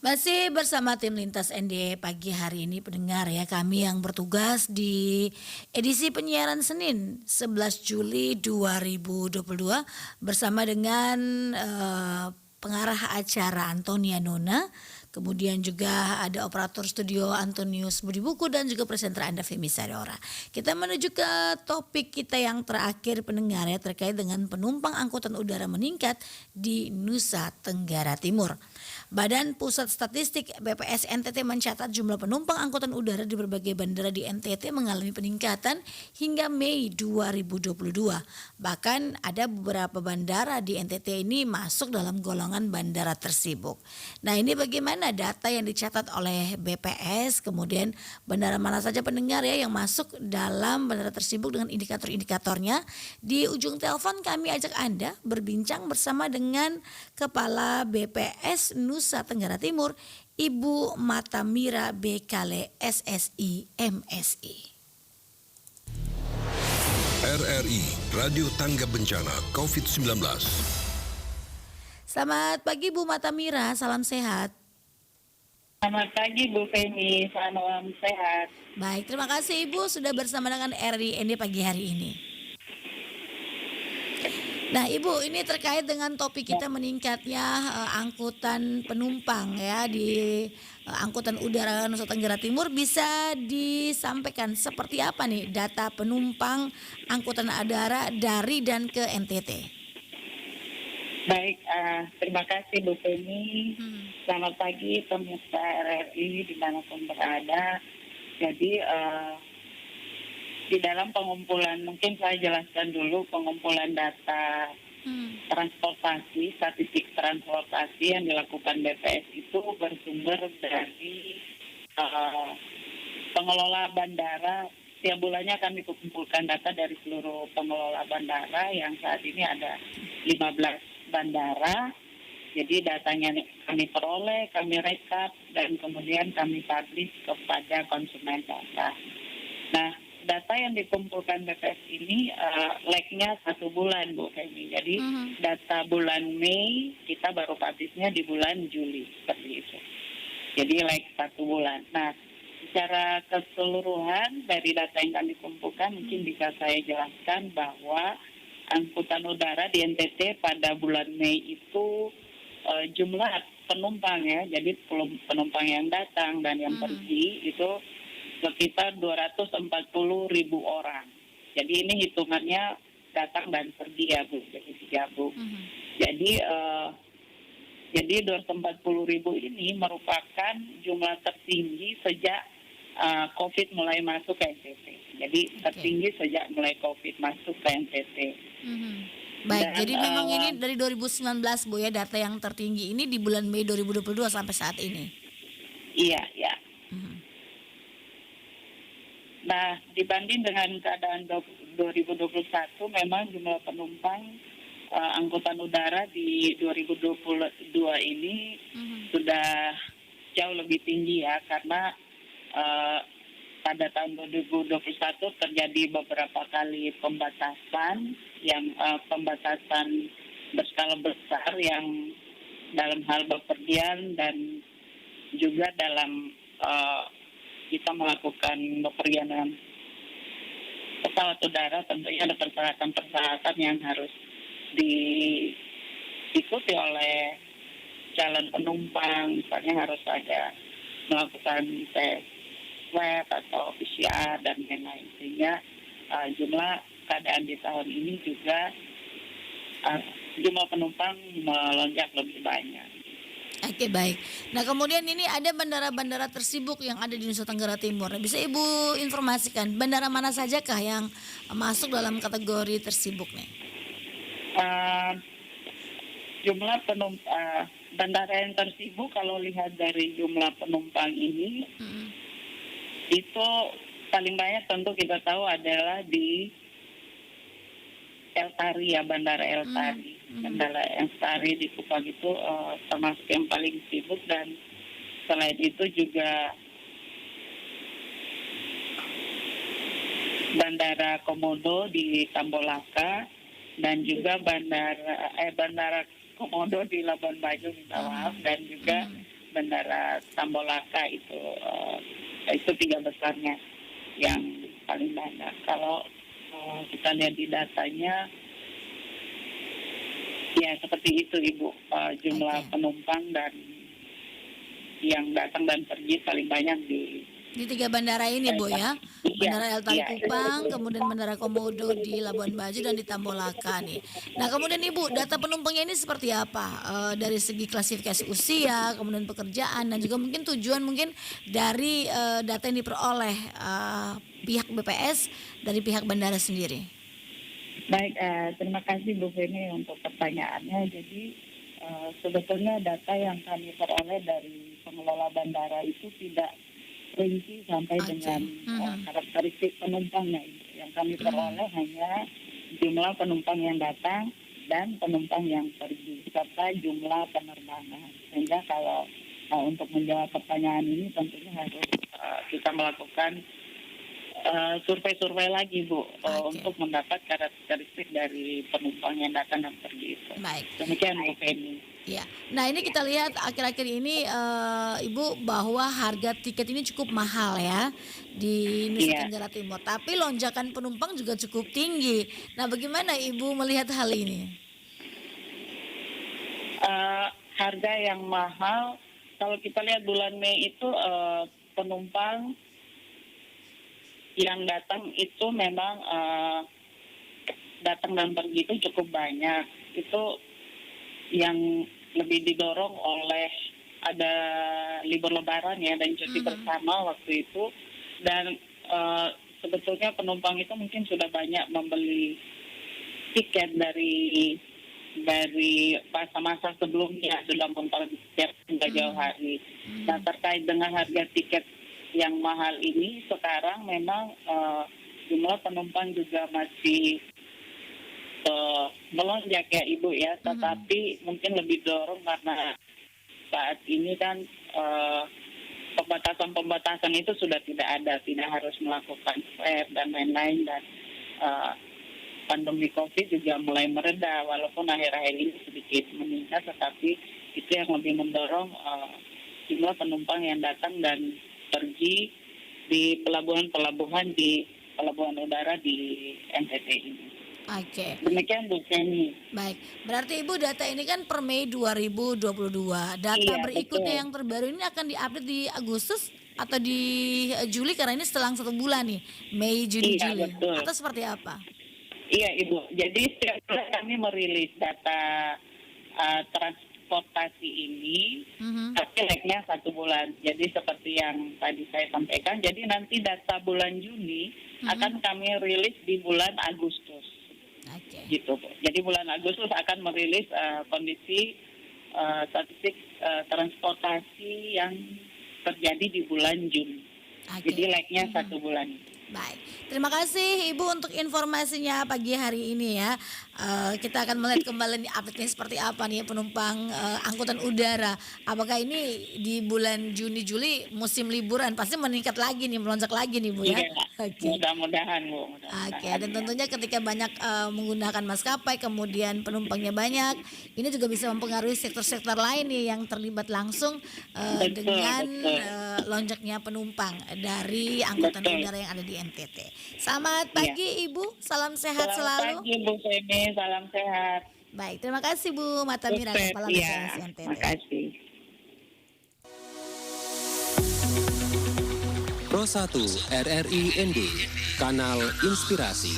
Masih bersama tim Lintas ND pagi hari ini pendengar ya, kami yang bertugas di edisi penyiaran Senin 11 Juli 2022 bersama dengan pengarah acara Antonia Nona, kemudian juga ada operator studio Antonius Budi Buku dan juga presenter Anda Femi Sadora. Kita menuju ke topik kita yang terakhir pendengar ya, terkait dengan penumpang angkutan udara meningkat di Nusa Tenggara Timur. Badan Pusat Statistik BPS NTT mencatat jumlah penumpang angkutan udara di berbagai bandara di NTT mengalami peningkatan hingga Mei 2022. Bahkan ada beberapa bandara di NTT ini masuk dalam golongan bandara tersibuk. Nah, ini bagaimana data yang dicatat oleh BPS, kemudian bandara mana saja pendengar ya yang masuk dalam bandara tersibuk dengan indikator-indikatornya. Di ujung telepon kami ajak Anda berbincang bersama dengan Kepala BPS Nusa Tenggara Timur, Ibu Matamira Bekale SSI MSI. RRI Radio Tangga Bencana COVID-19. Selamat pagi Bu Matamira, salam sehat. Selamat pagi Bu Femi, salam sehat. Baik, terima kasih Ibu sudah bersama dengan RRI ND pagi hari ini. Nah Ibu, ini terkait dengan topik kita meningkatnya angkutan penumpang ya di angkutan udara Nusa Tenggara Timur. Bisa disampaikan seperti apa nih data penumpang angkutan udara dari dan ke NTT? Baik, terima kasih Bu Femi. Selamat pagi pemirsa RRI dimanapun berada. Jadi di dalam pengumpulan, mungkin saya jelaskan dulu pengumpulan data transportasi, statistik transportasi yang dilakukan BPS itu bersumber dari pengelola bandara. Setiap bulannya kami kumpulkan data dari seluruh pengelola bandara yang saat ini ada 15 bandara. Jadi datanya kami peroleh, kami rekap, dan kemudian kami publish kepada konsumen data. Nah, data yang dikumpulkan BPS ini lag-nya 1 bulan Bu Femi. Jadi data bulan Mei kita baru publishnya di bulan Juli, seperti itu. Jadi lag 1 bulan. Nah, secara keseluruhan dari data yang kami kumpulkan mungkin bisa saya jelaskan bahwa angkutan udara di NTT pada bulan Mei itu jumlah penumpang ya, jadi penumpang yang datang dan yang pergi itu sekitar 240.000 orang. Jadi ini hitungannya datang dan pergi ya Bu, jadi digabung. Jadi 240.000 ini merupakan jumlah tertinggi sejak COVID mulai masuk ke NTT. Jadi tertinggi sejak mulai COVID masuk ke NTT. Baik, Dan, jadi memang ini dari 2019 Bu ya, data yang tertinggi ini di bulan Mei 2022 sampai saat ini. Iya, ya. Nah, dibanding dengan keadaan 2021, memang jumlah penumpang angkutan udara di 2022 ini sudah jauh lebih tinggi ya, karena pada tahun 2021 terjadi beberapa kali pembatasan berskala besar yang dalam hal bepergian dan juga dalam kita melakukan bepergian dengan pesawat udara. Tentunya ada persyaratan-persyaratan yang harus diikuti oleh calon penumpang, misalnya harus ada melakukan tes swab atau PCR dan lain-lain, sehingga jumlah keadaan di tahun ini juga jumlah penumpang melonjak lebih banyak. Oke, baik. Nah kemudian ini ada bandara-bandara tersibuk yang ada di Nusa Tenggara Timur. Bisa Ibu informasikan bandara mana sajakah yang masuk dalam kategori tersibuk nih? Jumlah penumpang bandara yang tersibuk kalau lihat dari jumlah penumpang ini itu paling banyak tentu kita tahu adalah di El Tari ya, Bandara El Tari. Bandara El Tari di Kupang itu termasuk yang paling sibuk, dan selain itu juga Bandara Komodo di Tambolaka dan juga Bandara Komodo di Labuan Bajo, minta maaf, dan juga Bandara Tambolaka itu 3 besarnya yang paling banyak. Kalau kita lihat di datanya, ya seperti itu Ibu, jumlah penumpang dan yang datang dan pergi paling banyak di 3 bandara ini Bu ya, Bandara El Tali Kupang, kemudian Bandara Komodo di Labuan Bajo dan di Tambolaka nih. Nah kemudian Ibu, data penumpangnya ini seperti apa? Dari segi klasifikasi usia, kemudian pekerjaan dan juga mungkin tujuan mungkin dari data yang diperoleh pihak BPS dari pihak bandara sendiri. Baik, terima kasih Bu Feni untuk pertanyaannya. Jadi sebetulnya data yang kami peroleh dari pengelola bandara itu tidak rinci sampai dengan karakteristik penumpangnya. Yang kami peroleh hanya jumlah penumpang yang datang dan penumpang yang pergi serta jumlah penerbangan. Sehingga kalau untuk menjawab pertanyaan ini tentunya harus kita melakukan survei-survei lagi Bu, untuk mendapat karakteristik dari penumpang yang datang dan pergi itu. Baik. Demikian Bu Feni. Ya, nah ini kita lihat akhir-akhir ini Ibu bahwa harga tiket ini cukup mahal ya di Nusa Tenggara Timur. Tapi lonjakan penumpang juga cukup tinggi. Nah, bagaimana Ibu melihat hal ini? Harga yang mahal, kalau kita lihat bulan Mei itu penumpang yang datang itu memang datang dan pergi itu cukup banyak. Itu yang lebih didorong oleh ada libur lebaran ya dan cuti bersama waktu itu, dan sebetulnya penumpang itu mungkin sudah banyak membeli tiket dari masa-masa sebelumnya, sudah mempersiapkan hingga jauh hari. Nah, terkait dengan harga tiket yang mahal ini sekarang memang jumlah penumpang juga masih melonjak ya Ibu ya, tetapi mungkin lebih dorong karena saat ini kan pembatasan itu sudah tidak ada, tidak harus melakukan swab dan lain-lain, dan pandemi COVID juga mulai mereda walaupun akhir-akhir ini sedikit meningkat, tetapi itu yang lebih mendorong jumlah penumpang yang datang dan pergi di pelabuhan udara di NTT ini. Oke. Demikian Bu Feni. Baik, berarti Ibu data ini kan per Mei 2022. Data berikutnya yang terbaru ini akan diupdate di Agustus atau di Juli, karena ini setelah 1 bulan nih, Mei, Juni, Juli. Betul. Atau seperti apa? Iya Ibu, jadi setiap bulan kami merilis data transportasi ini, tapi lagnya 1 bulan. Jadi seperti yang tadi saya sampaikan, jadi nanti data bulan Juni akan kami rilis di bulan Agustus. Gitu Bu. Jadi bulan Agustus akan merilis kondisi statistik transportasi yang terjadi di bulan Juni. Jadi lagnya 1 bulan. Baik, terima kasih Ibu untuk informasinya pagi hari ini ya. Kita akan melihat kembali nih update-nya seperti apa nih penumpang angkutan udara. Apakah ini di bulan Juni Juli musim liburan pasti meningkat lagi nih, melonjak lagi nih Bu ya. Mudah-mudahan Bu. Dan tentunya ketika banyak menggunakan maskapai, kemudian penumpangnya banyak, ini juga bisa mempengaruhi sektor-sektor lain nih yang terlibat langsung dengan lonjaknya penumpang dari angkutan udara yang ada di NTT. Selamat pagi Ibu, salam sehat selalu. Selamat pagi Bu Femi, salam sehat. Baik, terima kasih Bu Mata Mira, Kepala BPS NTT. Terima kasih. Pro 1 RRI ND, Kanal Inspirasi.